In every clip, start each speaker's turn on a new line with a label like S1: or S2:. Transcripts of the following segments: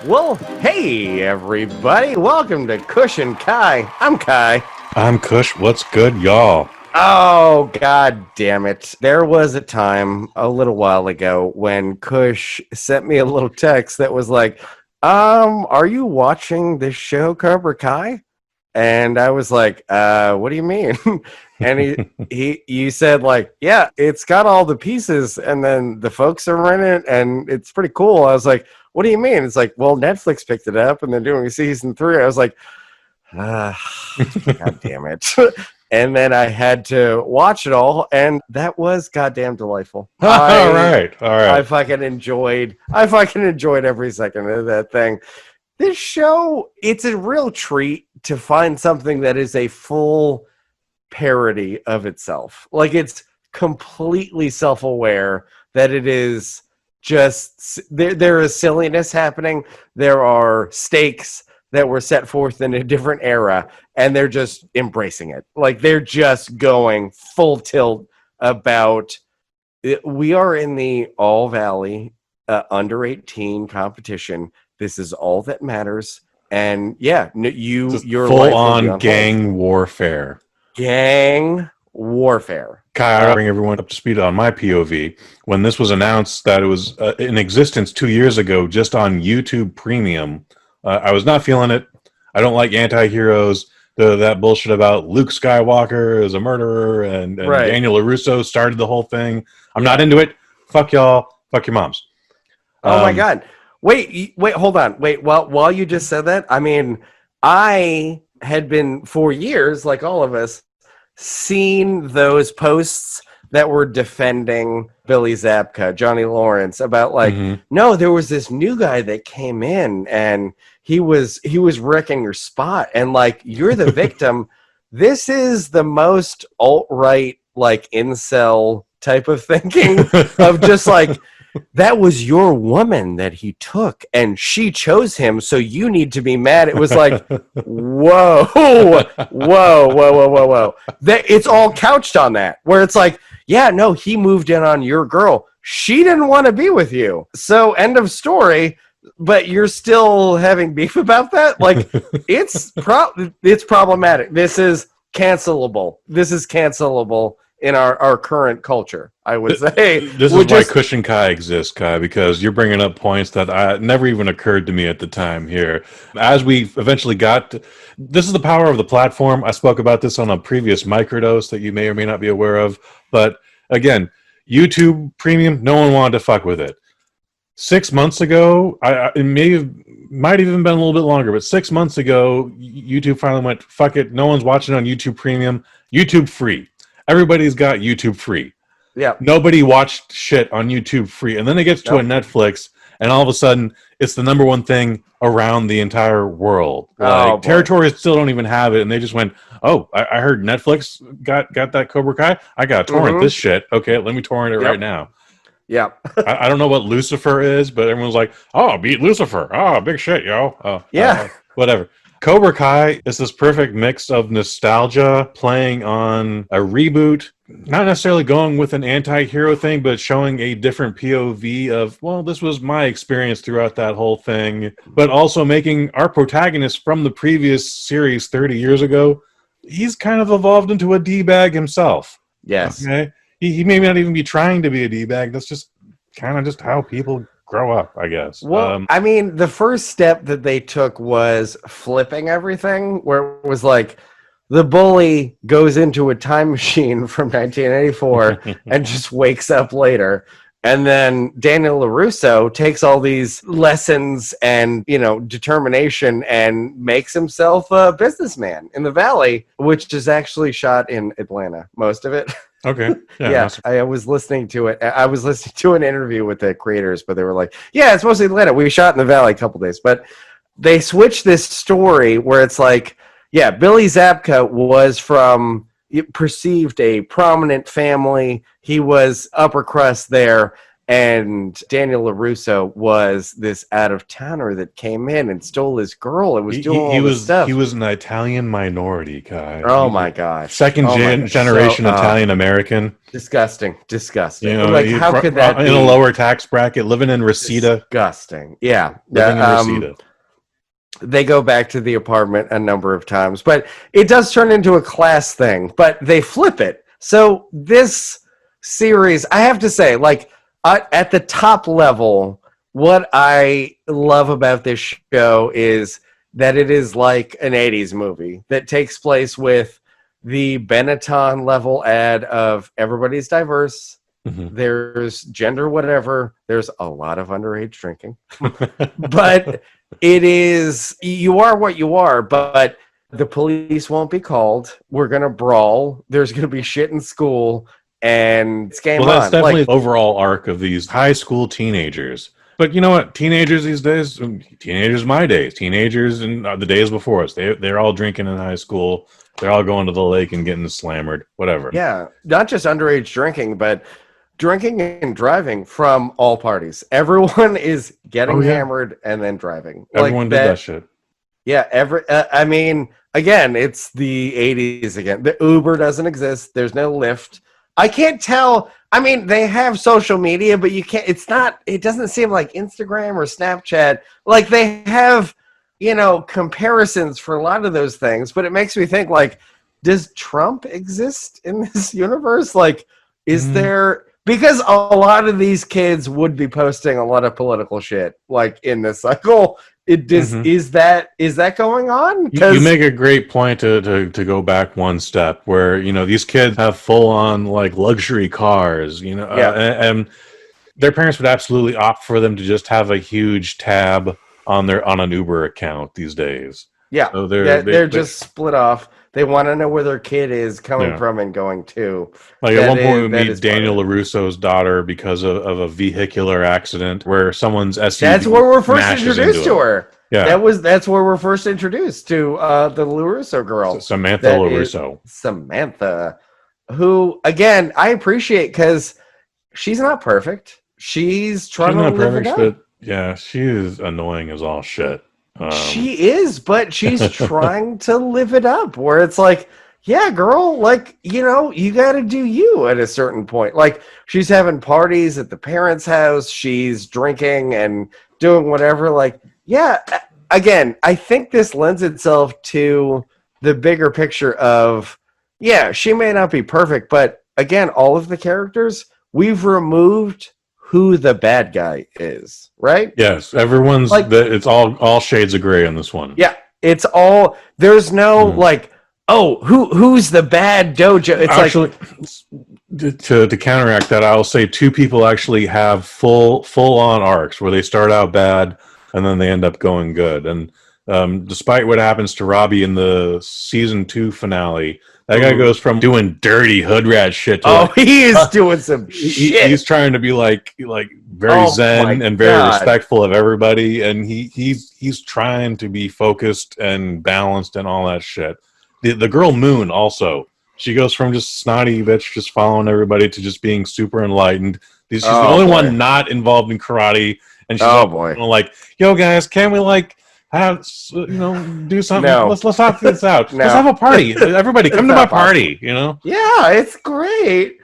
S1: Well, hey everybody, welcome to Kush and Kai. I'm Kai.
S2: I'm Kush. What's good, y'all?
S1: Oh, god damn it. There was a time a little while ago when Kush sent me a little text that was like, are you watching this show Cobra Kai? And I was like, what do you mean? And you said like, yeah, it's got all the pieces and then the folks are in it and it's pretty cool. I was like, what do you mean? It's like, well, Netflix picked it up and they're doing season 3. I was like, god damn it. And then I had to watch it all, and that was goddamn delightful.
S2: All right.
S1: I fucking enjoyed every second of that thing. This show, it's a real treat to find something that is a full parody of itself. Like, it's completely self-aware that it is just, there is silliness happening. There are stakes that were set forth in a different era, and they're just embracing it. Like, they're just going full tilt about it. We are in the All Valley under 18 competition. This is all that matters. And yeah, your
S2: full on gang warfare.
S1: Gang warfare.
S2: Kai, I'll bring everyone up to speed on my POV. When this was announced that it was in existence 2 years ago, just on YouTube Premium, I was not feeling it. I don't like anti-heroes. That bullshit about Luke Skywalker is a murderer and right. Daniel LaRusso started the whole thing. I'm not into it. Fuck y'all. Fuck your moms.
S1: Oh my God. Wait, hold on. Wait, while you just said that, I mean, I had been for years, like all of us, seen those posts that were defending Billy Zabka, Johnny Lawrence, about like, no, there was this new guy that came in and he was wrecking your spot, and like, you're the victim. This is the most alt-right, like, incel type of thinking of just like, that was your woman that he took and she chose him, so you need to be mad. It was like, whoa. It's all couched on that, where it's like, yeah, no, he moved in on your girl. She didn't want to be with you. So end of story, but you're still having beef about that? Like, it's problematic. This is cancelable. In our current culture, I would say.
S2: This is why Kush and Kai exists, Kai, because you're bringing up points that never even occurred to me at the time here. As we eventually this is the power of the platform. I spoke about this on a previous microdose that you may or may not be aware of. But again, YouTube Premium, no one wanted to fuck with it. 6 months ago, it might have even been a little bit longer, but 6 months ago, YouTube finally went, fuck it, no one's watching on YouTube Premium, YouTube free. Everybody's got YouTube free.
S1: Yeah.
S2: Nobody watched shit on YouTube free. And then it gets to a Netflix, and all of a sudden, it's the #1 thing around the entire world. Like, territories still don't even have it, and they just went, oh, I heard Netflix got that Cobra Kai? I got to torrent this shit. Okay, let me torrent it right now.
S1: Yeah.
S2: I don't know what Lucifer is, but everyone's like, oh, beat Lucifer. Oh, big shit, yo. Whatever. Cobra Kai is this perfect mix of nostalgia playing on a reboot, not necessarily going with an anti-hero thing, but showing a different POV of, well, this was my experience throughout that whole thing, but also making our protagonist from the previous series 30 years ago, he's kind of evolved into a D-bag himself.
S1: Yes.
S2: Okay? He may not even be trying to be a D-bag. That's just kind of just how people grow up, I guess.
S1: Well, I mean, the first step that they took was flipping everything, where it was like the bully goes into a time machine from 1984 and just wakes up later. And then Daniel LaRusso takes all these lessons and, determination and makes himself a businessman in the Valley, which is actually shot in Atlanta, most of it.
S2: Okay.
S1: Yeah, awesome. I was listening to it. I was listening to an interview with the creators, but they were like, yeah, it's mostly Atlanta. We shot in the Valley a couple days. But they switched this story where it's like, yeah, Billy Zabka was perceived a prominent family. He was upper crust there. And Daniel LaRusso was this out-of-towner that came in and stole his girl and was doing all this stuff.
S2: He was an Italian minority guy.
S1: Oh my gosh!
S2: Generation Italian American.
S1: Disgusting.
S2: You know,
S1: like, how could that
S2: in
S1: be?
S2: a lower tax bracket, living in Reseda?
S1: Disgusting. Yeah,
S2: living in Reseda.
S1: They go back to the apartment a number of times, but it does turn into a class thing. But they flip it. So this series, I have to say, like, at the top level, what I love about this show is that it is like an 80s movie that takes place with the Benetton level ad of everybody's diverse. Mm-hmm. There's gender whatever. There's a lot of underage drinking. But it is, you are what you are, but the police won't be called. We're going to brawl. There's going to be shit in school. And it's game on.
S2: That's definitely the overall arc of these high school teenagers. But you know what? Teenagers these days, teenagers my days, teenagers and the days before us, they're all drinking in high school. They're all going to the lake and getting slammered, whatever.
S1: Yeah, not just underage drinking, but drinking and driving from all parties. Everyone is getting hammered and then driving.
S2: Everyone did that shit.
S1: Yeah, I mean, again, it's the 80s again. The Uber doesn't exist. There's no Lyft. I can't tell. I mean, they have social media, but you can't, it doesn't seem like Instagram or Snapchat. Like, they have, comparisons for a lot of those things, but it makes me think, like, does Trump exist in this universe? Like, is there, because a lot of these kids would be posting a lot of political shit, like, in this cycle. Is that going on?
S2: You make a great point to go back one step where, these kids have full on like luxury cars, and their parents would absolutely opt for them to just have a huge tab on an Uber account these days.
S1: Yeah. So they're just split off. They want to know where their kid is coming from and going to.
S2: Like at one point, we meet Daniel LaRusso's daughter because of a vehicular accident where someone's SUV.
S1: That's where we're first introduced to her.
S2: Yeah,
S1: that's where we're first introduced to the LaRusso girl,
S2: Samantha LaRusso.
S1: Samantha, who again I appreciate because she's not perfect. She's trying to live it up. But
S2: yeah, she is annoying as all shit.
S1: She is, but she's trying to live it up where it's like, yeah, girl, like, you got to do you at a certain point. Like, she's having parties at the parents' house. She's drinking and doing whatever. Like, yeah, again, I think this lends itself to the bigger picture of, yeah, she may not be perfect, but again, all of the characters, we've removed who the bad guy is, right?
S2: Yes, everyone's like, it's all shades of gray on this one.
S1: Yeah, it's all, there's no like, oh, who's the bad dojo? It's
S2: actually, like, to counteract that, I'll say two people actually have full on arcs where they start out bad and then they end up going good. And despite what happens to Robbie in the season 2 finale, that guy goes from doing dirty hood rat shit to
S1: he is doing some shit.
S2: He's trying to be like very zen and very respectful of everybody, and he's trying to be focused and balanced and all that shit. The girl Moon also, she goes from just snotty bitch just following everybody to just being super enlightened. She's the only one not involved in karate, and she's like, yo guys, can we like have do something?
S1: No.
S2: Let's talk this out. Let's have a party. Everybody come to my party.
S1: Yeah, it's great.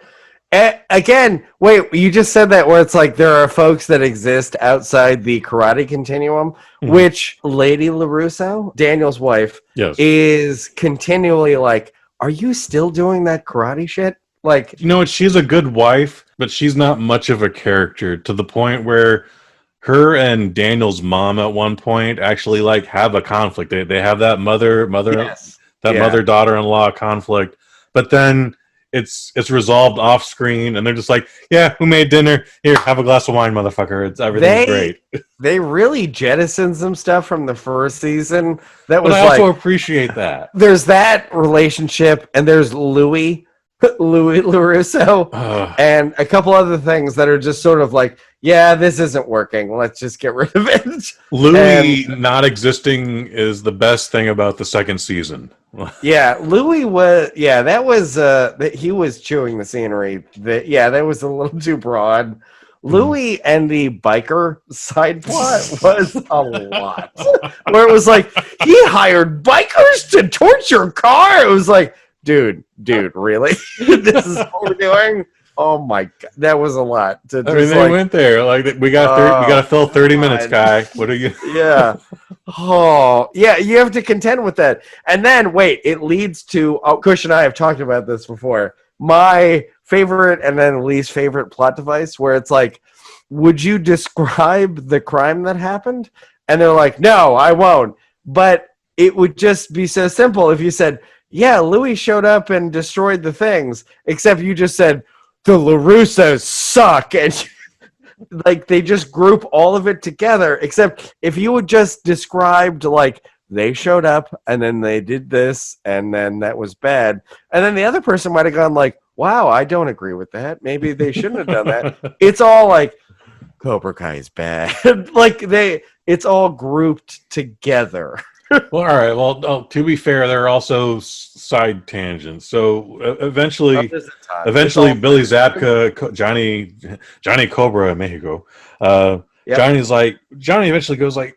S1: Again, wait, you just said that where it's like there are folks that exist outside the karate continuum, which Lady LaRusso, Daniel's wife, is continually like, are you still doing that karate shit? Like,
S2: she's a good wife, but she's not much of a character to the point where her and Daniel's mom at one point actually like have a conflict. They have that mother-daughter-in-law conflict, but then it's resolved off screen, and they're just like, yeah, who made dinner? Here, have a glass of wine, motherfucker. Everything's great.
S1: They really jettisoned some stuff from the first season. I
S2: also appreciate that.
S1: There's that relationship, and there's Louis LaRusso, and a couple other things that are just sort of like, yeah, this isn't working. Let's just get rid of it.
S2: Louis not existing is the best thing about the second season.
S1: Yeah, Louis was. Yeah, that was. He was chewing the scenery. That was a little too broad. Louis and the biker side plot was a lot. Where it was like, he hired bikers to torch your car. It was like, dude, really? This is what we're doing? Oh my god, that was a lot.
S2: I mean, they went there. Like, we got to fill 30 minutes, guy. What are you?
S1: Yeah. Oh, yeah. You have to contend with that. And then wait, it leads to. Oh, Kush and I have talked about this before. My favorite and then least favorite plot device, where it's like, would you describe the crime that happened? And they're like, no, I won't. But it would just be so simple if you said, yeah, Louis showed up and destroyed the things, except you just said, the LaRussos suck, and like they just group all of it together. Except if you would just described like they showed up and then they did this and then that was bad, and then the other person might have gone like, wow, I don't agree with that. Maybe they shouldn't have done that. It's all like Cobra Kai is bad. Like it's all grouped together.
S2: Well, all right. Well, to be fair, there are also side tangents. So eventually, Billy Zabka, Johnny Cobra in Mexico, Johnny eventually goes like,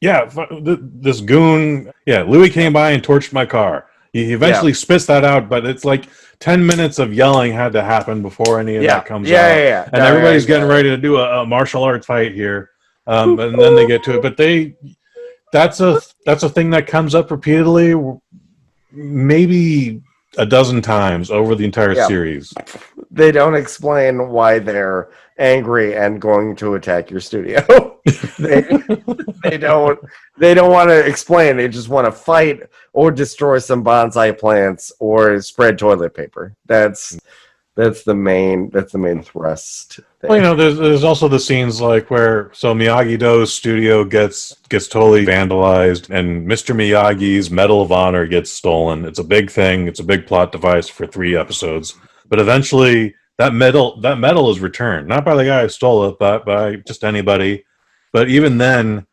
S2: yeah, this goon, yeah, Louis came by and torched my car. He eventually spits that out, but it's like 10 minutes of yelling had to happen before any of that comes out. And everybody's getting ready to do a martial arts fight here, and then they get to it. But that's a thing that comes up repeatedly, maybe a dozen times over the entire series.
S1: They don't explain why they're angry and going to attack your studio. they don't want to explain. They just want to fight or destroy some bonsai plants or spread toilet paper. That's the main thrust there.
S2: Well, there's also the scenes like where Miyagi-Do's studio gets totally vandalized and Mr. Miyagi's Medal of Honor gets stolen. It's a big thing. It's a big plot device for 3 episodes. But eventually that medal is returned, not by the guy who stole it, but by just anybody. But even then,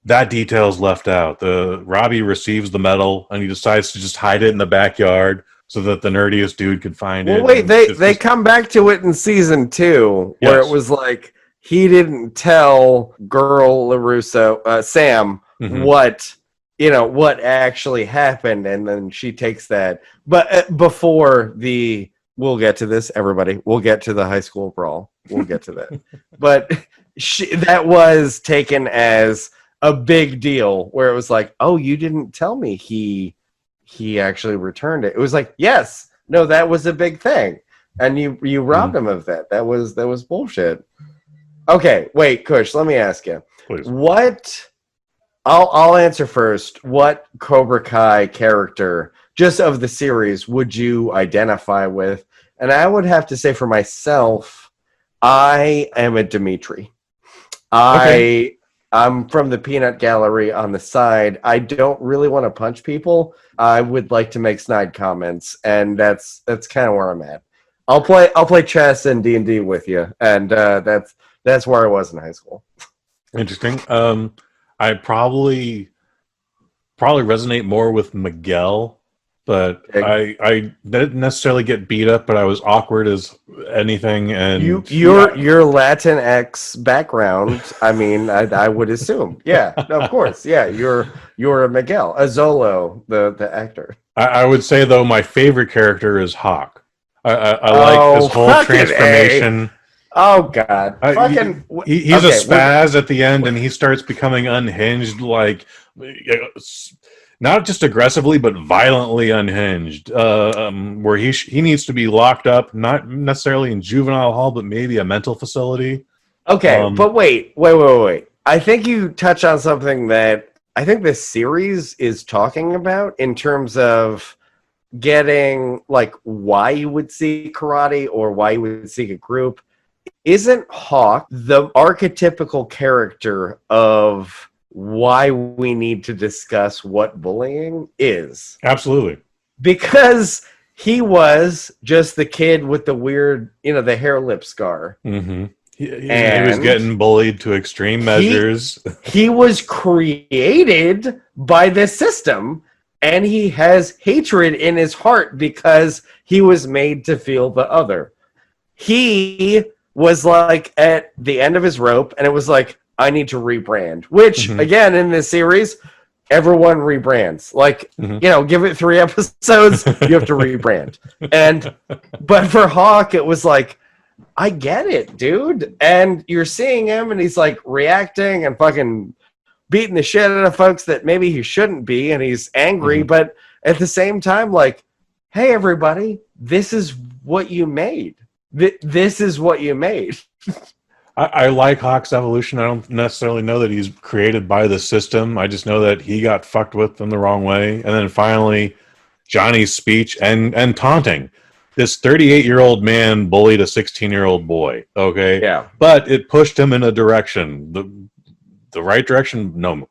S2: that detail is left out. Robbie receives the medal and he decides to just hide it in the backyard so that the nerdiest dude could find it.
S1: Well, wait, they come back to it in season 2, where it was like he didn't tell girl LaRusso, Sam, what actually happened, and then she takes that. But before we'll get to this, everybody. We'll get to the high school brawl. We'll get to that. But that was taken as a big deal, where it was like, oh, you didn't tell me he actually returned it. It was like, yes, no, that was a big thing, and you robbed him of that. That was bullshit. Okay, wait, Kush, let me ask you.
S2: Please.
S1: What? I'll answer first. What Cobra Kai character, just of the series, would you identify with? And I would have to say for myself, I am a Dimitri. I'm from the peanut gallery on the side. I don't really want to punch people. I would like to make snide comments, and that's kind of where I'm at. I'll play chess and D&D with you, and that's where I was in high school.
S2: Interesting. I probably resonate more with Miguel, but I didn't necessarily get beat up, but I was awkward as anything. And
S1: your Latinx background, I mean, I would assume, yeah, of course, yeah, you're a Miguel, Azolo, the actor.
S2: I would say though my favorite character is Hawk. I like his whole transformation.
S1: Oh God!
S2: He's a spaz at the end, and he starts becoming unhinged, like not just aggressively, but violently unhinged. Where he needs to be locked up, not necessarily in juvenile hall, but maybe a mental facility.
S1: Okay, but wait. I think you touch on something that I think this series is talking about in terms of getting like why you would see karate or why you would seek a group. Isn't Hawk the archetypical character of why we need to discuss what bullying is?
S2: Absolutely.
S1: Because he was just the kid with the weird, the hair lip scar.
S2: Mm-hmm. He was getting bullied to extreme measures.
S1: He was created by this system, and he has hatred in his heart because he was made to feel the other. He was like at the end of his rope, and it was like, I need to rebrand. Which again, in this series, everyone rebrands. Like, give it 3 episodes, you have to rebrand. But for Hawk, it was like, I get it, dude. And you're seeing him, and he's like reacting and fucking beating the shit out of folks that maybe he shouldn't be, and he's angry, but at the same time, like, hey, everybody, this is what you made. This is what you made.
S2: I like Hawk's evolution. I don't necessarily know that he's created by the system. I just know that he got fucked with in the wrong way. And then finally, Johnny's speech and taunting. This 38-year-old man bullied a 16-year-old boy. Okay?
S1: Yeah.
S2: But it pushed him in a direction. The right direction? No.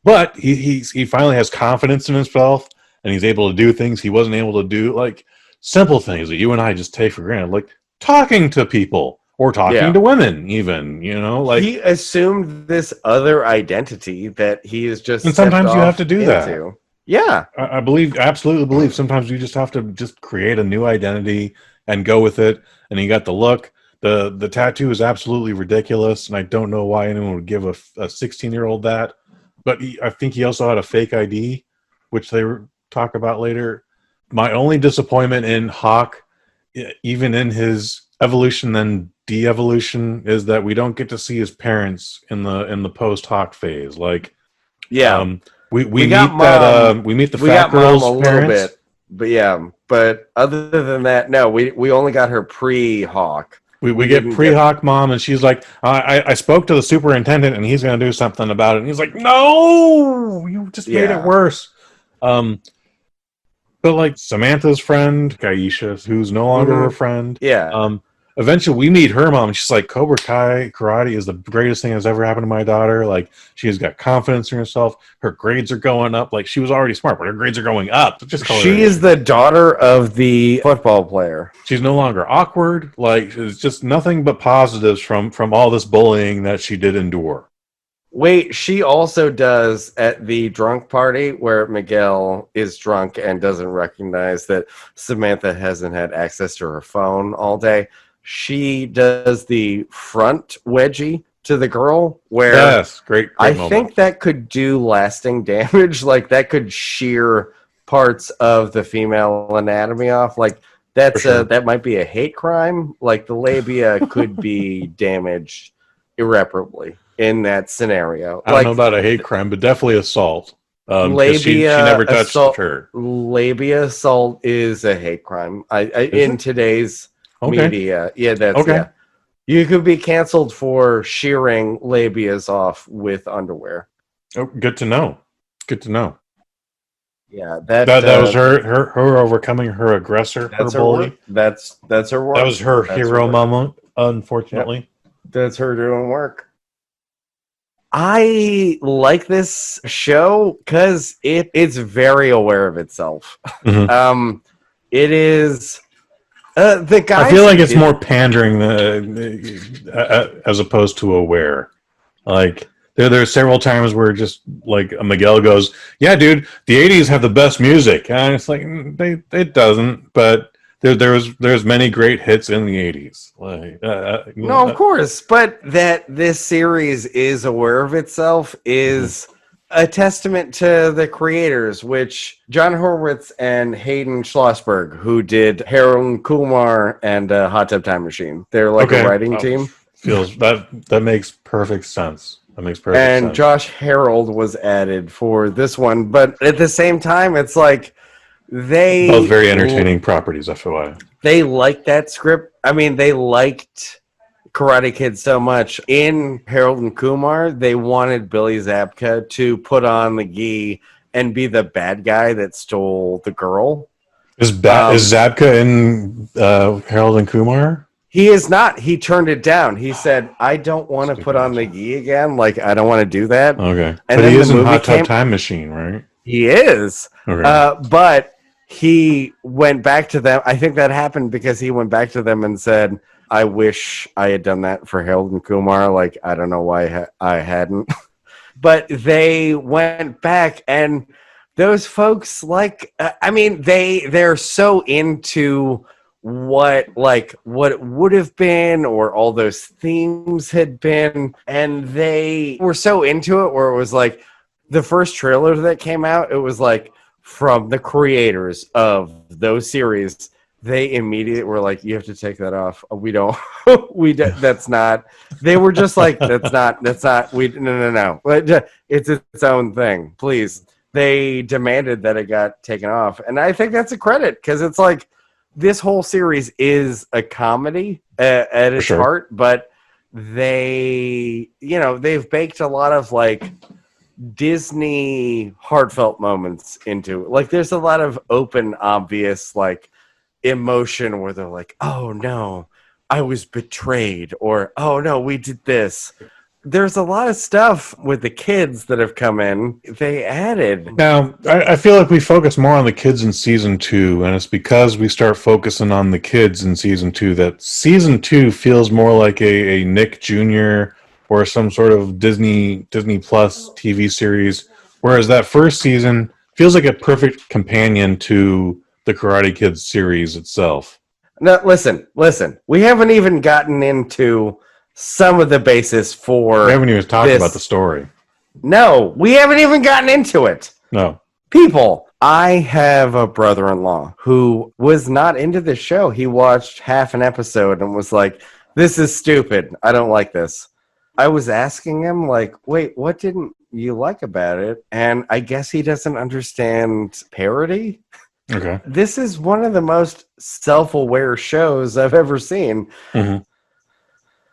S2: But he finally has confidence in himself, and he's able to do things he wasn't able to do, like simple things that you and I just take for granted, like talking to people or talking to women, even, like
S1: he assumed this other identity that he is just.
S2: And sometimes you have to do that.
S1: Yeah,
S2: I absolutely believe sometimes you just have to just create a new identity and go with it. And he got the look. The tattoo is absolutely ridiculous, and I don't know why anyone would give a 16-year-old that. But I think he also had a fake ID, which they talk about later. My only disappointment in Hawk, even in his evolution and de-evolution, is that we don't get to see his parents in the post-Hawk phase. Like, we meet that we meet the fat girl's parents
S1: a little bit, but other than that, no, we only got her pre-Hawk.
S2: We get pre-Hawk mom, and she's like, I spoke to the superintendent, and he's going to do something about it. And he's like, no, you just made it worse. But like Samantha's friend, Kaisha, who's no longer her friend. Eventually we meet her mom, and she's like, Cobra Kai karate is the greatest thing that's ever happened to my daughter. Like, she's got confidence in herself. Her grades are going up. Like, she was already smart, but her grades are going up.
S1: She is the daughter of the football player.
S2: She's no longer awkward. Like, it's just nothing but positives from all this bullying that she did endure.
S1: Wait, she also does at the drunk party where Miguel is drunk and doesn't recognize that Samantha hasn't had access to her phone all day. She does the front wedgie to the girl where
S2: great
S1: I
S2: moment.
S1: think that could do lasting damage. Like, that could shear parts of the female anatomy off. Like, that might be a hate crime. Like, the labia could be damaged irreparably in that scenario.
S2: I don't know about a hate crime, but definitely assault.
S1: Labia
S2: she never touched her.
S1: Labia assault is a hate crime. In today's media. You could be canceled for shearing labias off with underwear.
S2: Oh, good to know.
S1: Yeah,
S2: that was her overcoming her aggressor, her bully.
S1: That's her work.
S2: That was her hero moment, unfortunately.
S1: Yep. That's her doing work. I like this show because it's very aware of itself. It is. The guys,
S2: I feel like it's more pandering as opposed to aware. Like, there are several times where just like Miguel goes, "Yeah, dude, the '80s have the best music," and it's like it doesn't. But there's many great hits in the '80s. Like,
S1: no, of course, but that this series is aware of itself is a testament to the creators, which John Horowitz and Hayden Schlossberg, who did Harold and Kumar and Hot Tub Time Machine. They're like a writing team.
S2: Feels that makes perfect sense. And
S1: Josh Harold was added for this one, but at the same time, it's like they
S2: both very entertaining properties. FYI,
S1: they liked that script. I mean, they liked Karate Kid so much. In Harold and Kumar, they wanted Billy Zabka to put on the gi and be the bad guy that stole the girl.
S2: Is Zabka in Harold and Kumar?
S1: He is not. He turned it down. He said, I don't want to put on the gi again. Like, I don't want to do that.
S2: Okay.
S1: And
S2: but
S1: then
S2: he is in Hot Tub Time Machine, right?
S1: He is.
S2: Okay.
S1: But he went back to them. I think that happened because he went back to them and said, I wish I had done that for Harold and Kumar. Like, I don't know why I hadn't. But they went back, and those folks, like, I mean, they're so into what it would have been, or all those themes had been, and they were so into it where it was like the first trailer that came out, it was like from the creators of those series. They immediately were like, you have to take that off. We don't that's not. They were just like, that's not no. It's its own thing, please. They demanded that it got taken off, and I think that's a credit, because it's like this whole series is a comedy at its heart, but they've baked a lot of like Disney heartfelt moments into it. Like there's a lot of open, obvious like emotion where they're like, oh no, I was betrayed, or oh no, we did this. There's a lot of stuff with the kids that have come in. They added.
S2: Now, I feel like we focus more on the kids in season 2, and it's because we start focusing on the kids in season 2 that season 2 feels more like a Nick Jr. or some sort of Disney Plus TV series, whereas that first season feels like a perfect companion to the Karate Kids series itself.
S1: Now, listen. We haven't even gotten into some of the basis for.
S2: We haven't even talked about the story.
S1: No, we haven't even gotten into it.
S2: No.
S1: People, I have a brother-in-law who was not into this show. He watched half an episode and was like, this is stupid. I don't like this. I was asking him, like, wait, what didn't you like about it? And I guess he doesn't understand parody.
S2: Okay.
S1: This is one of the most self-aware shows I've ever seen.
S2: Mm-hmm.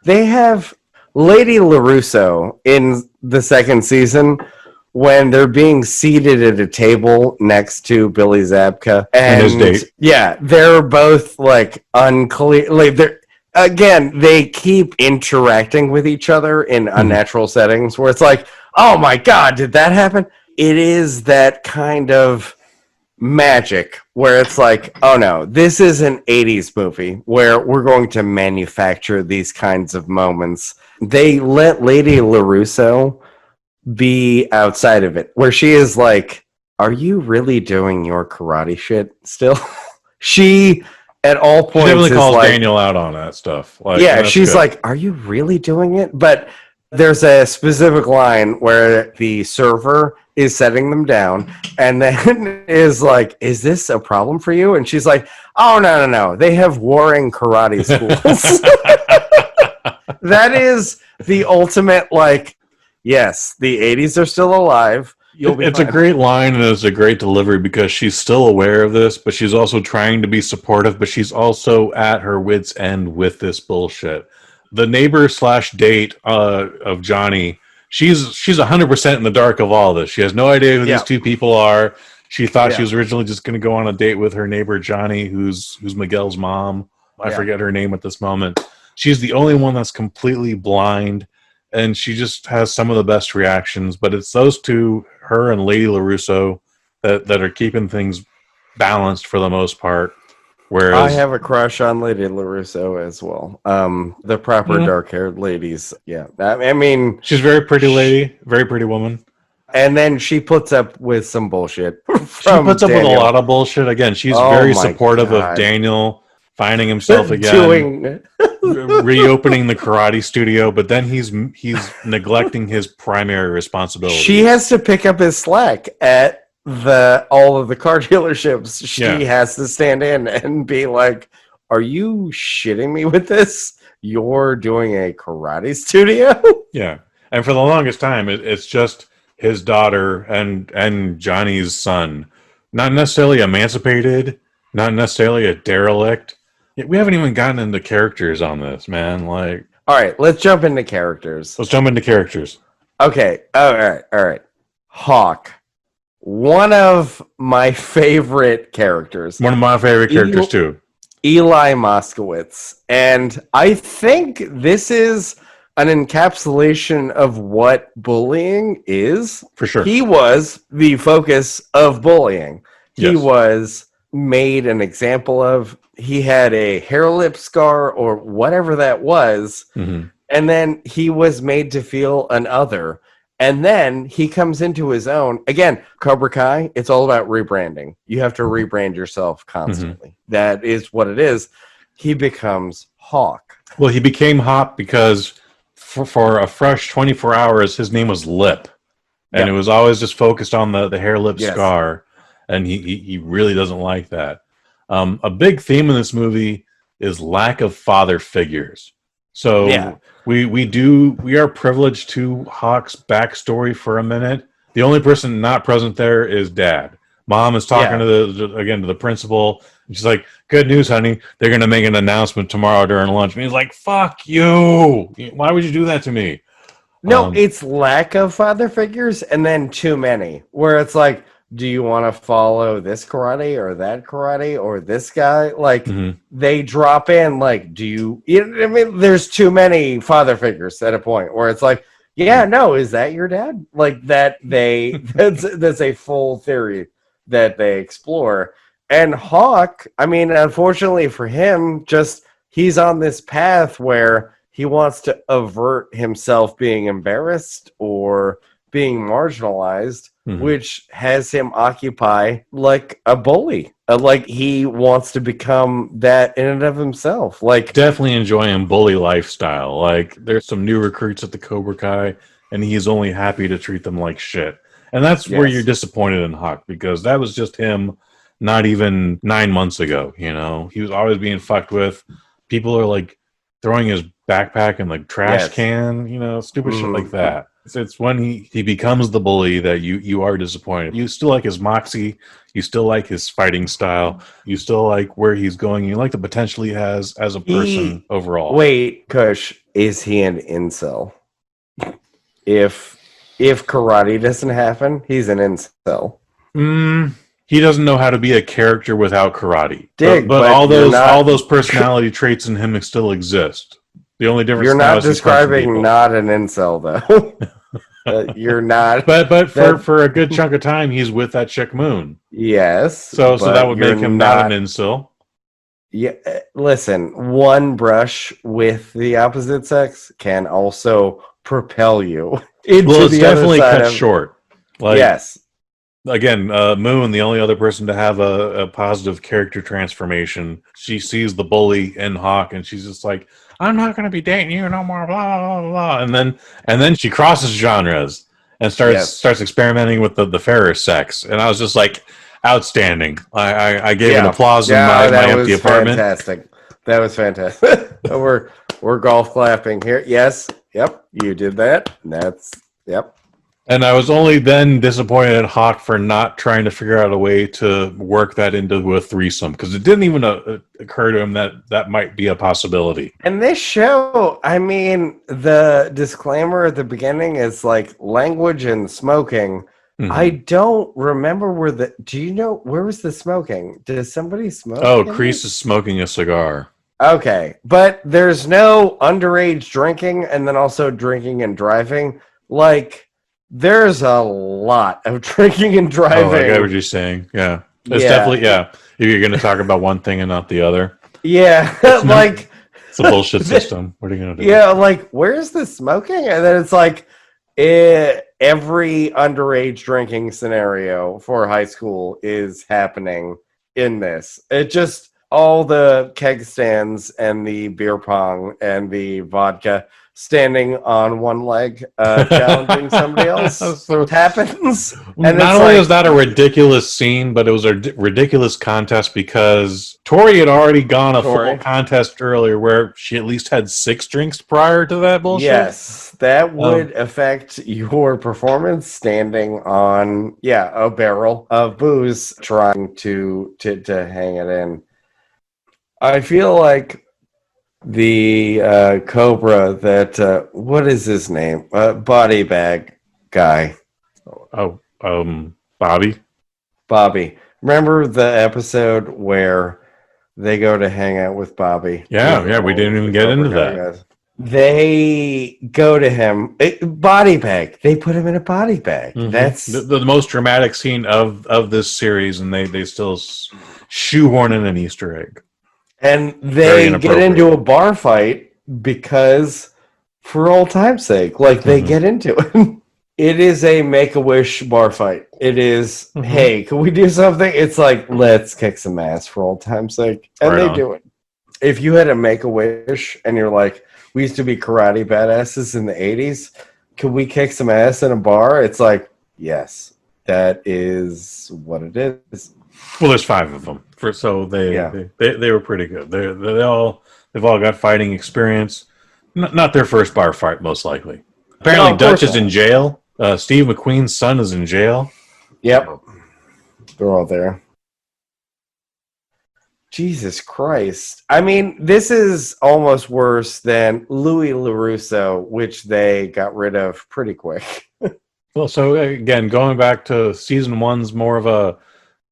S1: They have Lady LaRusso in the second season when they're being seated at a table next to Billy Zabka
S2: and his date.
S1: Yeah, they're both like unclear. Like they keep interacting with each other in unnatural settings where it's like, oh my God, did that happen? It is that kind of magic where it's like, oh no, this is an 80s movie where we're going to manufacture these kinds of moments. They let Lady LaRusso be outside of it, where she is like, are you really doing your karate shit still? She at all points
S2: she definitely calls
S1: like,
S2: Daniel out on that stuff. Like,
S1: yeah, she's good. Like, are you really doing it? But there's a specific line where the server is setting them down and then is like, is this a problem for you? And she's like, oh, no. They have warring karate schools. That is the ultimate, like, yes, the 80s are still alive.
S2: It's fine. A great line and it's a great delivery because she's still aware of this, but she's also trying to be supportive, but she's also at her wit's end with this bullshit. The neighbor / date of Johnny, she's 100% in the dark of all this. She has no idea who these two people are. She thought she was originally just going to go on a date with her neighbor Johnny, who's Miguel's mom. I forget her name at this moment. She's the only one that's completely blind, and she just has some of the best reactions. But it's those two, her and Lady LaRusso, that are keeping things balanced for the most part. Whereas
S1: I have a crush on Lady LaRusso as well. The proper dark-haired ladies. Yeah. I mean,
S2: she's a very pretty lady, very pretty woman.
S1: And then she puts up with some bullshit.
S2: She puts up with a lot of bullshit. Again, she's very supportive of Daniel finding himself again, reopening the karate studio, but then he's neglecting his primary responsibility.
S1: She has to pick up his slack at all of the car dealerships. She has to stand in and be like, are you shitting me with this? You're doing a karate studio?
S2: Yeah. And for the longest time, it's just his daughter and Johnny's son. Not necessarily emancipated, not necessarily a derelict. We haven't even gotten into characters on this, man. Like,
S1: all right, let's jump into characters. Okay. All right. Hawk. One of my favorite characters.
S2: One of my favorite characters, too.
S1: Eli Moskowitz. And I think this is an encapsulation of what bullying is.
S2: For sure.
S1: He was the focus of bullying. He was made an example of. He had a hair lip scar or whatever that was. Mm-hmm. And then he was made to feel an other. And then he comes into his own. Again, Cobra Kai, it's all about rebranding. You have to rebrand yourself constantly. That is what it is. He becomes Hawk.
S2: Well, he became Hawk because for a fresh 24 hours, his name was Lip. And it was always just focused on the hair lip scar. And he really doesn't like that. A big theme in this movie is lack of father figures. So we are privileged to Hawk's backstory for a minute. The only person not present there is Dad. Mom is talking to the principal. And she's like, "Good news, honey. They're going to make an announcement tomorrow during lunch." And he's like, "Fuck you! Why would you do that to me?"
S1: No, it's lack of father figures and then too many. Where it's like, do you want to follow this karate or that karate or this guy? Like, they drop in, like, I mean, there's too many father figures at a point where it's like, no, is that your dad? Like, that's a full theory that they explore. And Hawk, I mean, unfortunately for him, he's on this path where he wants to avert himself being embarrassed or being marginalized, which has him occupy like a bully. Like he wants to become that in and of himself. Like
S2: definitely enjoying bully lifestyle. Like there's some new recruits at the Cobra Kai, and he's only happy to treat them like shit. And that's where you're disappointed in Hawk, because that was just him not even 9 months ago. You know, he was always being fucked with. People are like throwing his backpack in like trash can, you know, stupid shit like that. It's when he becomes the bully that you are disappointed. You still like his moxie, you still like his fighting style, you still like where he's going, you like the potential he has as a person overall.
S1: Wait, Kush, is he an incel? If karate doesn't happen, he's an incel.
S2: He doesn't know how to be a character without karate.
S1: But
S2: all those personality traits in him still exist. The only difference
S1: you're not describing not an incel though. You're not.
S2: But for a good chunk of time, he's with that chick Moon.
S1: Yes.
S2: So that would make him not an incel.
S1: Yeah. Listen, one brush with the opposite sex can also propel you into
S2: it's
S1: the
S2: definitely
S1: other side
S2: cut short. Like,
S1: yes.
S2: Again, Moon, the only other person to have a positive character transformation, she sees the bully in Hawk, and she's just like, "I'm not going to be dating you no more." Blah blah blah blah. And then she crosses genres and starts experimenting with the fairer sex. And I was just like, outstanding. I gave an applause in my empty apartment.
S1: Fantastic. That was fantastic. we're golf clapping here. Yes. Yep. You did that. Yep.
S2: And I was only then disappointed in Hawk for not trying to figure out a way to work that into a threesome, because it didn't even occur to him that might be a possibility.
S1: And this show, I mean, the disclaimer at the beginning is like language and smoking. I don't remember do you know, where was the smoking? Did somebody smoke?
S2: Oh, Kreese is smoking a cigar.
S1: Okay, but there's no underage drinking and then also drinking and driving. Like, there's a lot of drinking and driving.
S2: Oh, I get what you're saying. Yeah. It's definitely, if you're going to talk about one thing and not the other.
S1: Yeah.
S2: It's a bullshit system. What are you going to do?
S1: Yeah, like, where's the smoking? And then it's like, every underage drinking scenario for high school is happening in this. It just, all the keg stands and the beer pong and the vodka standing on one leg, challenging somebody else happens. And
S2: not only is that a ridiculous scene, but it was a ridiculous contest because Tori had already gone a full contest earlier where she at least had 6 drinks prior to that bullshit.
S1: Yes, that would affect your performance standing on, a barrel of booze trying to hang it in. I feel like the Cobra that what is his name? Body bag guy.
S2: Bobby.
S1: Remember the episode where they go to hang out with Bobby?
S2: Yeah, we didn't even get into that.
S1: Guys. They go to him, body bag. They put him in a body bag. That's
S2: the most dramatic scene of this series, and they still shoehorn in an Easter egg.
S1: And they get into a bar fight because, for old time's sake, like they get into it. It is a Make-A-Wish bar fight. It is,
S2: Mhm.
S1: hey, can we do something? It's like, let's kick some ass for old time's sake. And
S2: Right
S1: they
S2: on.
S1: do it. If you had a Make-A-Wish and you're like, we used to be karate badasses in the 80s, could we kick some ass in a bar? It's like, yes, that is what it is.
S2: Well, there's 5 of them. So they were pretty good. They've all got fighting experience. Not their first bar fight, most likely. Apparently,
S1: No, of
S2: Dutch
S1: course
S2: is in
S1: not.
S2: jail. Steve McQueen's son is in jail.
S1: Yep. They're all there. Jesus Christ. I mean, this is almost worse than Louis LaRusso, which they got rid of pretty quick.
S2: Well, so again, going back to season 1's more of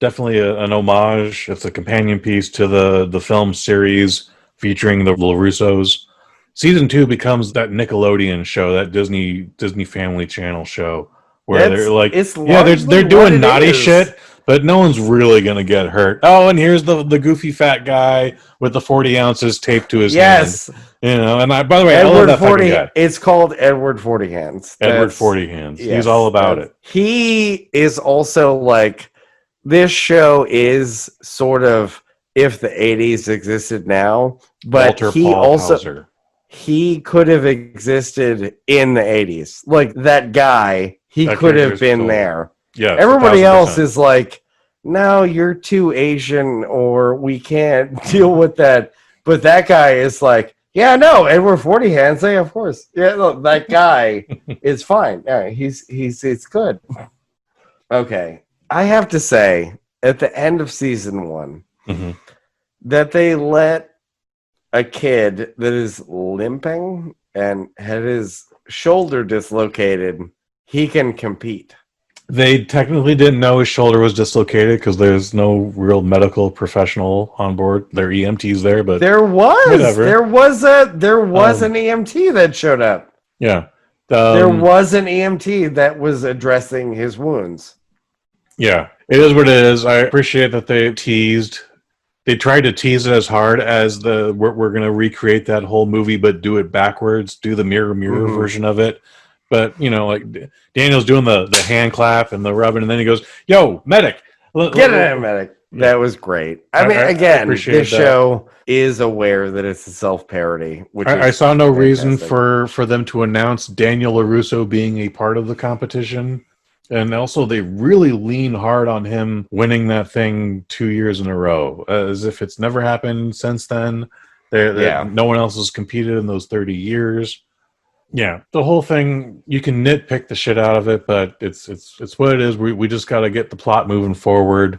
S2: definitely an homage. It's a companion piece to the film series featuring the LaRussos. Season 2 becomes that Nickelodeon show, that Disney Family Channel show, where they're like,
S1: it's
S2: they're
S1: what
S2: doing
S1: it
S2: naughty
S1: is.
S2: shit, but no one's really gonna get hurt. Oh, and here's the goofy fat guy with the 40 ounces taped to his hand. And by the way, I love that fucking guy.
S1: It's called Edward 40 Hands.
S2: Edward 40 Hands.
S1: Yes,
S2: he's all about it.
S1: He is also like, this show is sort of if the 80s existed now, but
S2: Walter Paul Hauser.
S1: He could have existed in the 80s. Like that guy, he could have been
S2: cool.
S1: there.
S2: Yeah.
S1: Everybody else is like, no, you're too Asian or we can't deal with that. But that guy is like, yeah, no, Edward 40 Hands, yeah, of course. Yeah, look, that guy is fine. Yeah, it's good. Okay. I have to say, at the end of season 1, that they let a kid that is limping and had his shoulder dislocated, he can compete.
S2: They technically didn't know his shoulder was dislocated because there's no real medical professional on board. There are EMTs there, but
S1: there was
S2: whatever.
S1: There was an EMT that showed up.
S2: Yeah.
S1: There was an EMT that was addressing his wounds.
S2: Yeah. It is what it is. I appreciate that they tried to tease it as hard as we're going to recreate that whole movie, but do it backwards, do the mirror version of it. But, like Daniel's doing the hand clap and the rubbing, and then he goes, yo, medic.
S1: Get it, medic. That was great. I mean, again, this show is aware that it's a self-parody. Which
S2: I saw no reason
S1: fantastic.
S2: for them to announce Daniel LaRusso being a part of the competition. And also, they really lean hard on him winning that thing 2 years in a row, as if it's never happened since then. No one else has competed in those 30 years. Yeah, the whole thing, you can nitpick the shit out of it, but it's what it is. We just got to get the plot moving forward.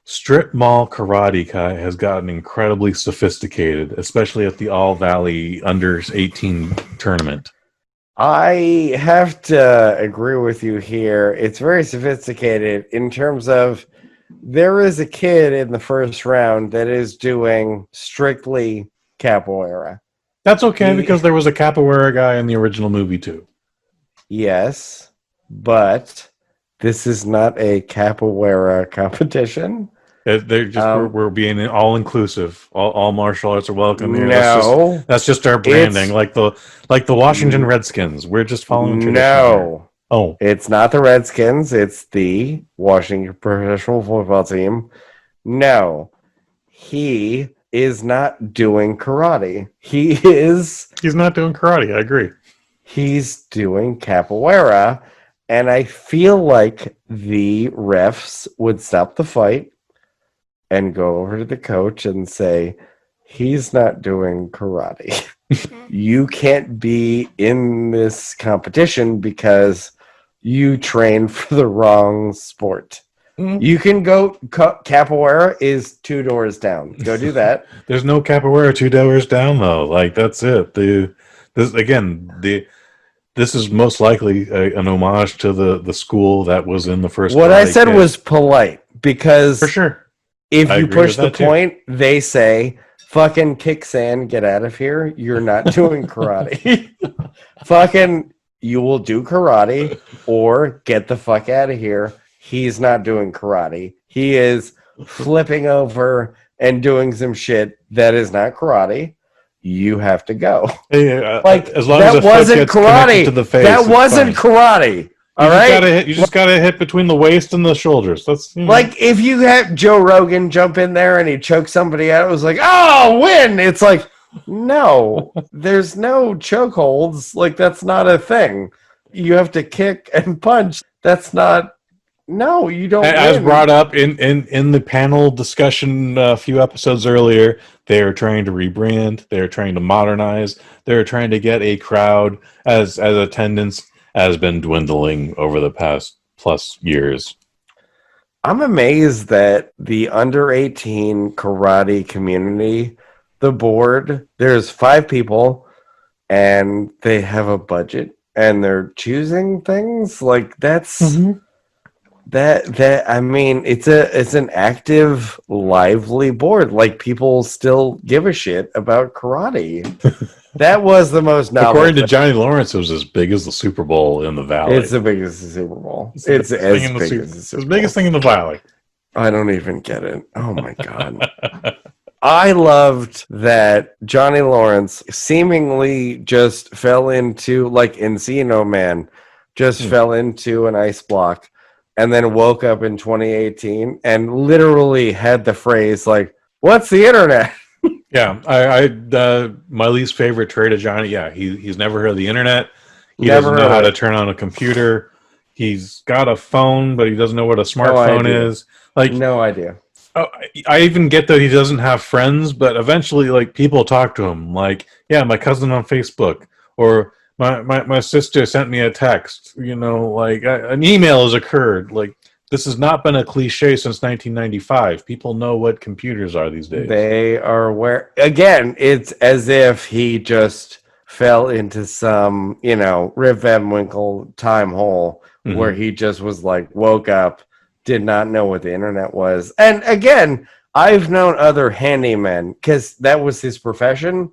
S2: Strip mall karate, Kai, has gotten incredibly sophisticated, especially at the All Valley Under 18 tournament.
S1: I have to agree with you here. It's very sophisticated in terms of there is a kid in the first round that is doing strictly capoeira.
S2: That's okay because there was a capoeira guy in the original movie too.
S1: Yes, but this is not a capoeira competition.
S2: They're just we're being all inclusive. All martial arts are welcome here.
S1: No,
S2: that's just our branding, like the Washington Redskins. We're just following tradition.
S1: No,
S2: oh,
S1: it's not the Redskins. It's the Washington professional football team. No, he is not doing karate. He's
S2: not doing karate. I agree.
S1: He's doing capoeira, and I feel like the refs would stop the fight and go over to the coach and say, he's not doing karate. You can't be in this competition because you train for the wrong sport. You can go, capoeira is 2 doors down. Go do that.
S2: There's no capoeira 2 doors down, though. Like, that's it. This is most likely an homage to the school that was in the first.
S1: What I said was polite because
S2: for sure.
S1: If you push the point, they say, fucking kick sand, get out of here. You're not doing karate. Fucking, you will do karate or get the fuck out of here. He's not doing karate. He is flipping over and doing some shit that is not karate. You have to go.
S2: Hey,
S1: like,
S2: as long
S1: that
S2: as
S1: wasn't karate.
S2: to the face,
S1: that wasn't karate. All right?
S2: You just gotta hit between the waist and the shoulders. That's
S1: Like, if you have Joe Rogan jump in there and he chokes somebody out, it was like, oh, win! It's like, no, there's no chokeholds. Like, that's not a thing. You have to kick and punch. That's not. No, you don't
S2: as
S1: win.
S2: brought up in the panel discussion a few episodes earlier. They are trying to rebrand. They are trying to modernize. They are trying to get a crowd as attendance has been dwindling over the past plus years.
S1: I'm amazed that the under 18 karate community, the board, there's 5 people and they have a budget and they're choosing things like that's that I mean it's an active, lively board. Like, people still give a shit about karate. That was the most novel
S2: According to
S1: thing.
S2: Johnny Lawrence, it was as big as the Super Bowl in the Valley.
S1: It's the biggest Super Bowl. It's as big as the Super Bowl.
S2: The biggest thing in the Valley.
S1: I don't even get it. Oh my god. I loved that Johnny Lawrence seemingly just fell into, like Encino Man, just fell into an ice block and then woke up in 2018 and literally had the phrase like, "What's the internet?"
S2: Yeah, I my least favorite trait of Johnny. Yeah, he's never heard of the internet. He
S1: Never
S2: doesn't know
S1: heard
S2: how
S1: of
S2: to
S1: it.
S2: turn on a computer. He's got a phone, but he doesn't know what a smartphone
S1: idea.
S2: is. Like,
S1: No idea.
S2: I even get that he doesn't have friends, but eventually, like, people talk to him. Like, yeah, my cousin on Facebook, or my sister sent me a text. You know, like an email has occurred. Like, this has not been a cliche since 1995. People know what computers are these days.
S1: They are aware. Again, it's as if he just fell into some, Rip Van Winkle time hole where he just was like, woke up, did not know what the internet was. And again, I've known other handymen because that was his profession,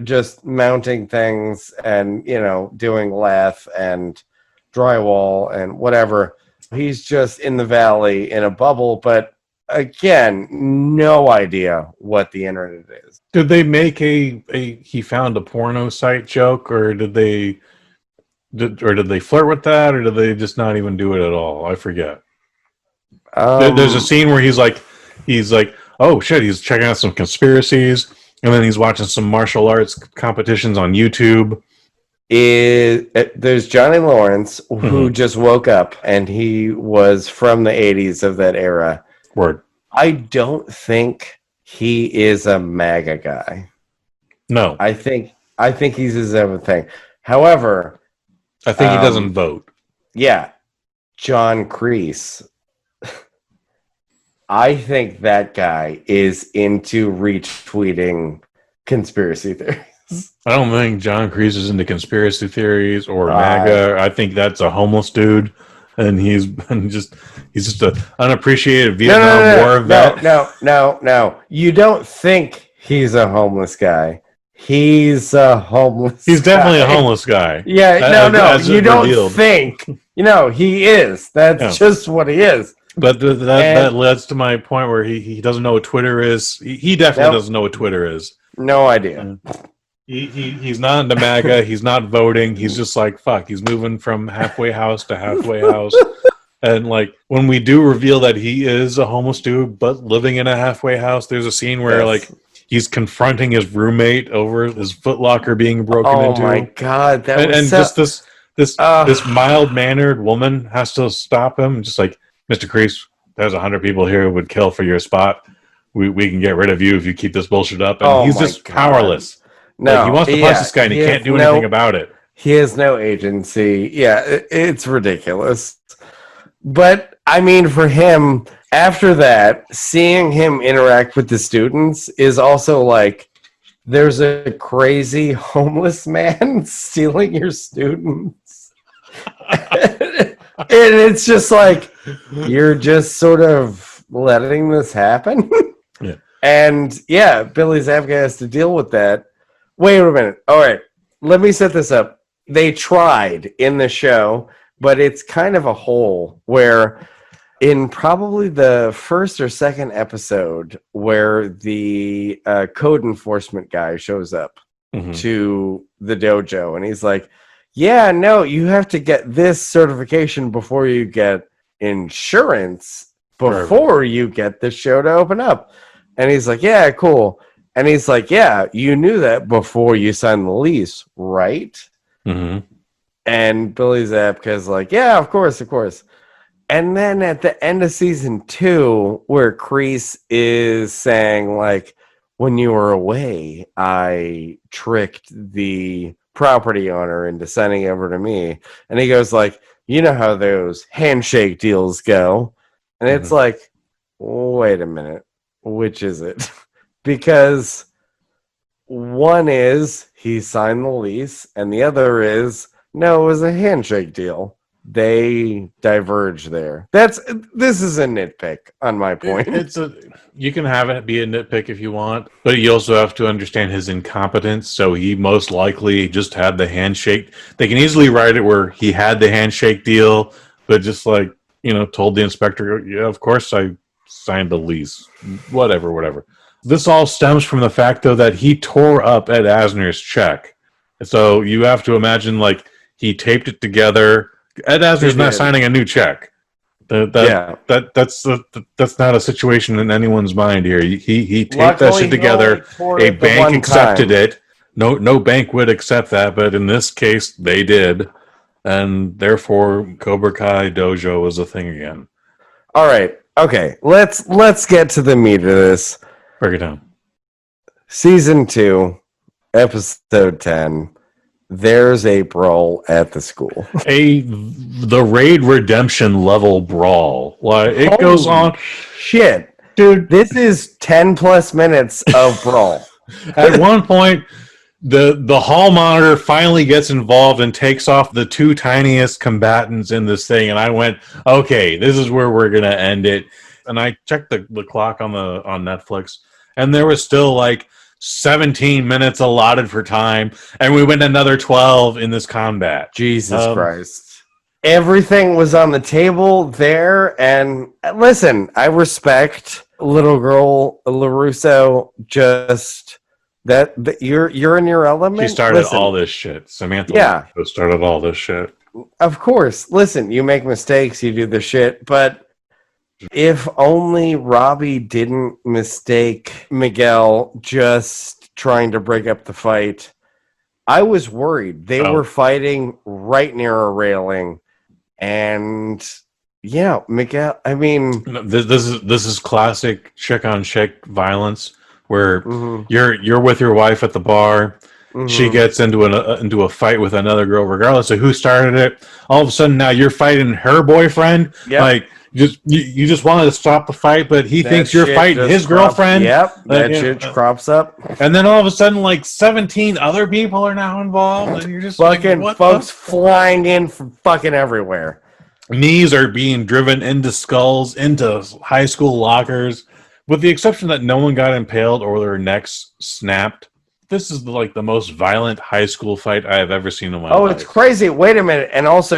S1: just mounting things and, doing lath and drywall and whatever. He's just in the valley in a bubble, but again, no idea what the internet is.
S2: Did they make a he found a porno site joke, or did they flirt with that, or did they just not even do it at all? I forget. There's a scene where he's like, oh shit, he's checking out some conspiracies, and then he's watching some martial arts competitions on YouTube.
S1: There's Johnny Lawrence who just woke up and he was from the 80s of that era.
S2: Word.
S1: I don't think he is a MAGA guy.
S2: No.
S1: I think he's his own thing. However,
S2: I think he doesn't vote.
S1: Yeah. John Kreese. I think that guy is into retweeting conspiracy theories.
S2: I don't think John Kreese is into conspiracy theories or MAGA. I think that's a homeless dude, and he's just an unappreciated Vietnam War vet.
S1: No. You don't think he's a homeless guy. He's a homeless
S2: He's definitely
S1: guy.
S2: a homeless guy.
S1: Yeah, no. You don't
S2: revealed.
S1: think. He is. That's just what he is.
S2: But that leads to my point where he doesn't know what Twitter is. He definitely doesn't know what Twitter is.
S1: No idea.
S2: He's not into MAGA. He's not voting. He's just like, fuck. He's moving from halfway house to halfway house. And like, when we do reveal that he is a homeless dude, but living in a halfway house, there's a scene where like he's confronting his roommate over his footlocker being broken into.
S1: Oh my god,
S2: just this mild-mannered woman has to stop him, just like, Mr. Kreese, there's 100 people here who would kill for your spot. We can get rid of you if you keep this bullshit up. And he's just powerless.
S1: No,
S2: like, he wants to punch this guy and he can't do anything about it.
S1: He has no agency. Yeah, it's ridiculous. But I mean, for him, after that, seeing him interact with the students is also like, there's a crazy homeless man stealing your students. And it's just like, you're just sort of letting this happen.
S2: Yeah.
S1: And yeah, Billy Zabka has to deal with that. Wait a minute. All right. Let me set this up. They tried in the show, but it's kind of a hole where in probably the first or second episode where the code enforcement guy shows up to the dojo and he's like, yeah, no, you have to get this certification before you get insurance, before you get the show to open up. And he's like, yeah, cool. And he's like, yeah, you knew that before you signed the lease, right?
S2: Mm-hmm.
S1: And Billy Zabka's like, yeah, of course, of course. And then at the end of season 2, where Kreese is saying, like, when you were away, I tricked the property owner into sending it over to me. And he goes, like, you know how those handshake deals go. And it's like, wait a minute, which is it? Because one is he signed the lease, and the other is no, it was a handshake deal. They diverge there. This is a nitpick on my point.
S2: You can have it be a nitpick if you want, but you also have to understand his incompetence. So he most likely just had the handshake. They can easily write it where he had the handshake deal, but just like, told the inspector, yeah, of course I signed the lease. Whatever. This all stems from the fact, though, that he tore up Ed Asner's check. So you have to imagine, like, he taped it together. Ed Asner's not signing a new check. That's not a situation in anyone's mind here. He taped that shit together. A bank accepted it. No bank would accept that, but in this case, they did, and therefore, Cobra Kai Dojo was a thing again.
S1: All right, okay. Let's get to the meat of this.
S2: Break it down.
S1: Season 2, episode 10. There's a brawl at the school.
S2: The Raid Redemption level brawl. Like, it goes on.
S1: Shit. Dude, this is 10 plus minutes of brawl.
S2: At one point, the hall monitor finally gets involved and takes off the 2 tiniest combatants in this thing, and I went, okay, this is where we're gonna end it. And I checked the clock on Netflix, and there was still like 17 minutes allotted for time, and we went another 12 in this combat.
S1: Jesus Christ. Everything was on the table there, and listen, I respect little girl LaRusso, just that you're in your element.
S2: She started all this shit. Samantha started all this shit.
S1: Of course. Listen, you make mistakes, you do the shit, but if only Robbie didn't mistake Miguel just trying to break up the fight. I was worried. They were fighting right near a railing, and yeah, Miguel. I mean,
S2: this is classic chick on chick violence, where you're with your wife at the bar. She gets into a fight with another girl, regardless of who started it. All of a sudden, now you're fighting her boyfriend. Yep. Like, you just wanted to stop the fight, but he thinks you're fighting his girlfriend.
S1: Yep, that shit crops up.
S2: And then all of a sudden, like 17 other people are now involved, and you're just
S1: fucking folks flying in from fucking everywhere.
S2: Knees are being driven into skulls, into high school lockers, with the exception that no one got impaled or their necks snapped. This is like the most violent high school fight I have ever seen in my life.
S1: Oh, it's crazy. Wait a minute. And also,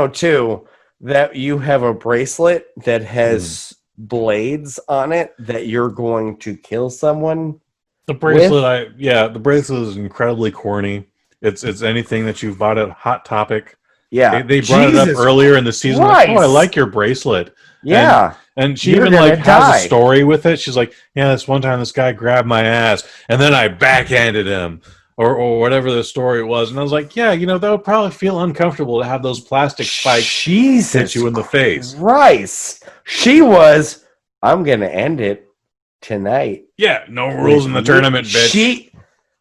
S1: too, that you have a bracelet that has blades on it that you're going to kill someone.
S2: The bracelet, the bracelet is incredibly corny. It's anything that you've bought at Hot Topic.
S1: Yeah,
S2: they brought it up earlier in the season. Like, I like your bracelet.
S1: Yeah,
S2: and she even has a story with it. She's like, yeah, this one time this guy grabbed my ass, and then I backhanded him. Or whatever the story was. And I was like, yeah, that would probably feel uncomfortable to have those plastic spikes hit you in the face.
S1: Christ. She was, I'm going to end it tonight.
S2: Yeah, no rules in the tournament, bitch.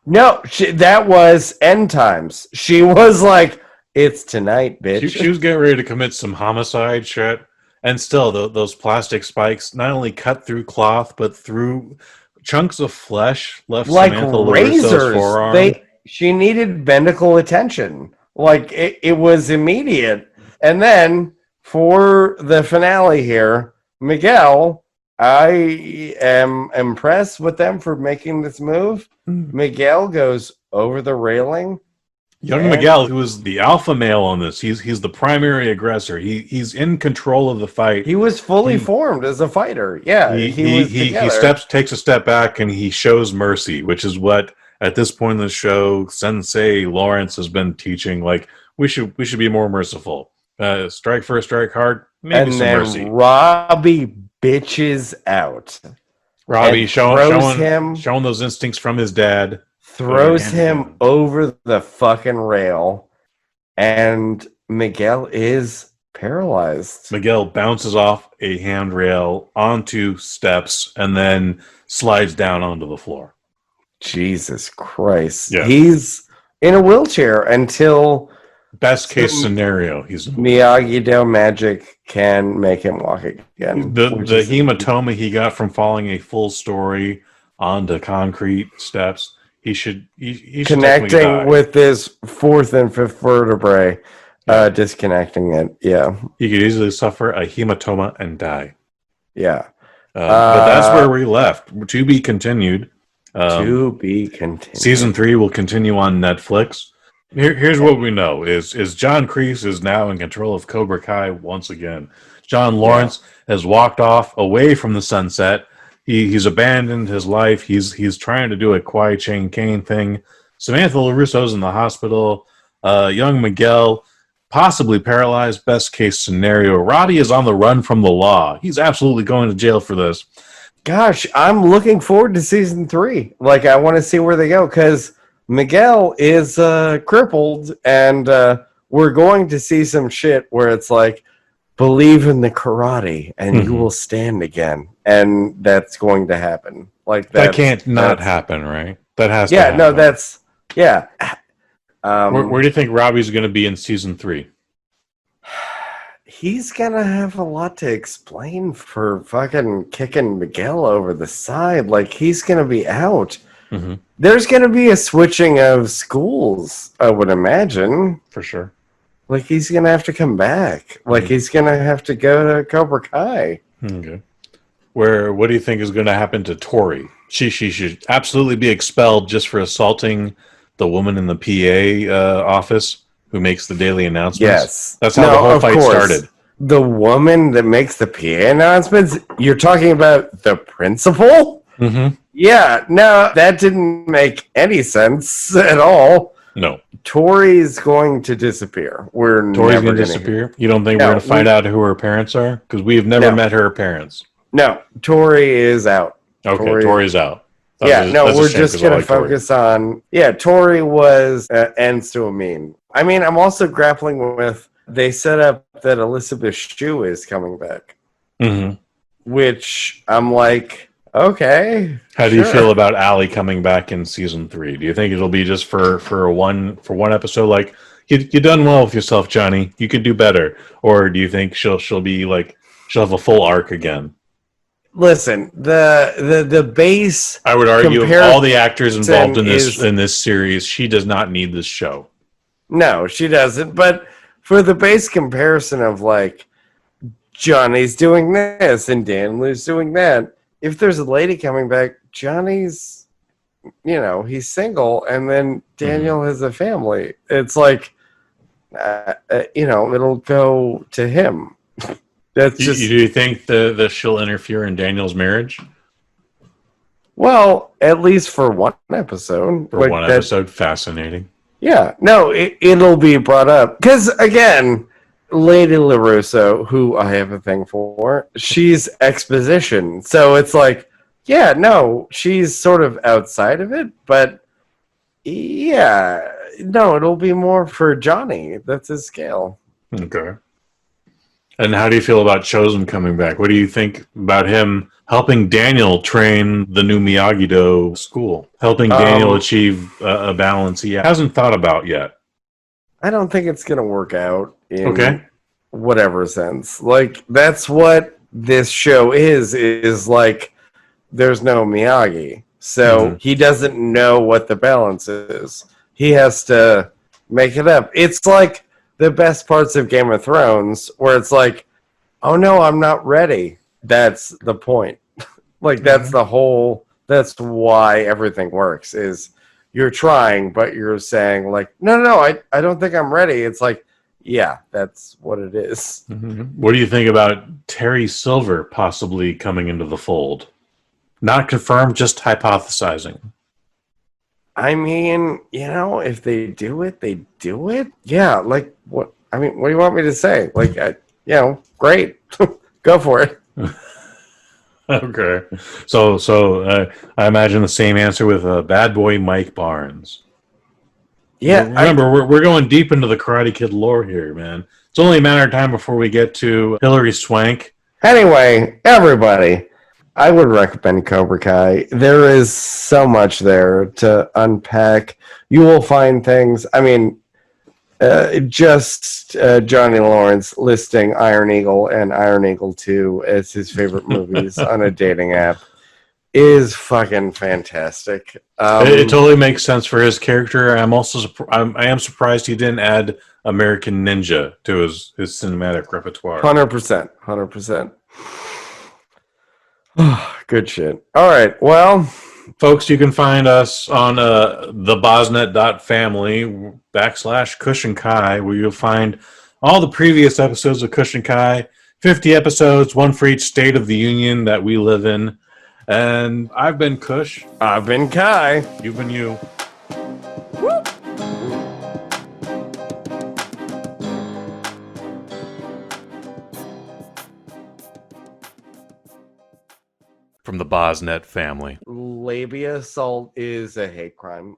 S1: That was end times. She was like, it's tonight, bitch.
S2: She was getting ready to commit some homicide shit. And still, those plastic spikes not only cut through cloth, but through chunks of flesh left
S1: like
S2: Samantha
S1: razors.
S2: Forearm.
S1: She needed medical attention. Like it was immediate. And then for the finale here, Miguel, I am impressed with them for making this move. Miguel goes over the railing.
S2: Young Miguel, who is the alpha male on this, he's the primary aggressor. He's in control of the fight.
S1: He was fully formed as a fighter. Yeah,
S2: he takes a step back, and he shows mercy, which is what at this point in the show Sensei Lawrence has been teaching. Like, we should be more merciful. Strike first, strike hard, maybe
S1: And
S2: some
S1: then
S2: mercy.
S1: Robbie bitches out.
S2: Robbie
S1: And throws
S2: showing those instincts from his dad.
S1: throws
S2: Hand in
S1: him
S2: hand.
S1: over the fucking rail, and Miguel is paralyzed.
S2: Miguel bounces off a handrail onto steps and then slides down onto the floor.
S1: Jesus Christ.
S2: Yeah.
S1: He's in a wheelchair until
S2: Best case scenario, he's
S1: Miyagi-Do magic can make him walk again.
S2: the hematoma he got from falling a full story onto concrete steps. He should
S1: connecting with his fourth and fifth vertebrae, disconnecting it. Yeah,
S2: he could easily suffer a hematoma and die.
S1: Yeah,
S2: but that's where we left. To be continued.
S1: To be continued.
S2: Season 3 will continue on Netflix. Here's what we know: is John Kreese is now in control of Cobra Kai once again. John Lawrence has walked off away from the sunset. He's abandoned his life. He's trying to do a Kwai Chang Caine thing. Samantha LaRusso's in the hospital. Young Miguel, possibly paralyzed, best case scenario. Roddy is on the run from the law. He's absolutely going to jail for this.
S1: Gosh, I'm looking forward to season 3. Like, I want to see where they go, because Miguel is crippled, and we're going to see some shit where it's like, believe in the karate and you will stand again, and that's going to happen. Like
S2: that can't not happen, right? That has to happen.
S1: No, that's
S2: where do you think Robbie's going to be in season 3?
S1: He's gonna have a lot to explain for fucking kicking Miguel over the side. Like, he's gonna be out. There's gonna be a switching of schools, I would imagine.
S2: For sure.
S1: Like, he's gonna have to come back. Like, he's gonna have to go to Cobra Kai.
S2: Okay. What do you think is going to happen to Tori? She should absolutely be expelled just for assaulting the woman in the PA office who makes the daily announcements.
S1: Yes,
S2: that's how the whole fight started.
S1: The woman that makes the PA announcements. You're talking about the principal? Yeah, no, that didn't make any sense at all.
S2: No.
S1: Tori's going to disappear. Tori's
S2: going to disappear? You don't think we're going to find out who her parents are? Because we have never met her parents.
S1: No, Tori is out.
S2: Okay, Tori's out.
S1: We're just going to focus on... Yeah, Tori was ends to a mean. I mean, I'm also grappling with... They set up that Elizabeth Shue is coming back. Which I'm like... Okay.
S2: How do you feel about Allie coming back in season 3? Do you think it'll be just for one episode? Like, you done well with yourself, Johnny. You could do better. Or do you think she'll be like, she'll have a full arc again?
S1: Listen, the base.
S2: I would argue of all the actors involved in this series, she does not need this show.
S1: No, she doesn't. But for the base comparison of like, Johnny's doing this and Daniel's doing that. If there's a lady coming back, Johnny's, he's single, and then Daniel has a family. It's like, it'll go to him. That's just.
S2: Do you think that she'll interfere in Daniel's marriage?
S1: Well, at least for one episode.
S2: For one episode, fascinating.
S1: Yeah, no, it'll be brought up because again. Lady LaRusso, who I have a thing for, she's exposition. So it's like, yeah, no, she's sort of outside of it, but yeah, no, it'll be more for Johnny. That's his scale.
S2: Okay. And how do you feel about Chosen coming back? What do you think about him helping Daniel train the new Miyagi-Do school? Helping Daniel achieve a balance he hasn't thought about yet.
S1: I don't think it's going to work out in whatever sense. Like, that's what this show is like, there's no Miyagi. So he doesn't know what the balance is. He has to make it up. It's like the best parts of Game of Thrones, where it's like, oh no, I'm not ready. That's the point. Like, that's that's why everything works, is you're trying, but you're saying like, no, I don't think I'm ready. It's like, yeah, that's what it is.
S2: What do you think about Terry Silver possibly coming into the fold? Not confirmed, just hypothesizing.
S1: I mean, if they do it, they do it. Yeah, like what? I mean, what do you want me to say? Like, great, go for it.
S2: Okay. So I imagine the same answer with Bad Boy Mike Barnes.
S1: Yeah,
S2: Remember, we're going deep into the Karate Kid lore here, man. It's only a matter of time before we get to Hilary Swank.
S1: Anyway, everybody, I would recommend Cobra Kai. There is so much there to unpack. You will find things. I mean, just Johnny Lawrence listing Iron Eagle and Iron Eagle 2 as his favorite movies on a dating app is fucking fantastic.
S2: It totally makes sense for his character. I am surprised he didn't add American Ninja to his cinematic repertoire.
S1: 100%. 100%. Good shit. All right. Well,
S2: Folks, you can find us on thebosnet.family/Kush and Kai, where you'll find all the previous episodes of Kush and Kai, 50 episodes, one for each state of the union that we live in. And I've been Kush.
S1: I've been Kai.
S2: You've been you. From the Bosnet family.
S1: Labia assault is a hate crime.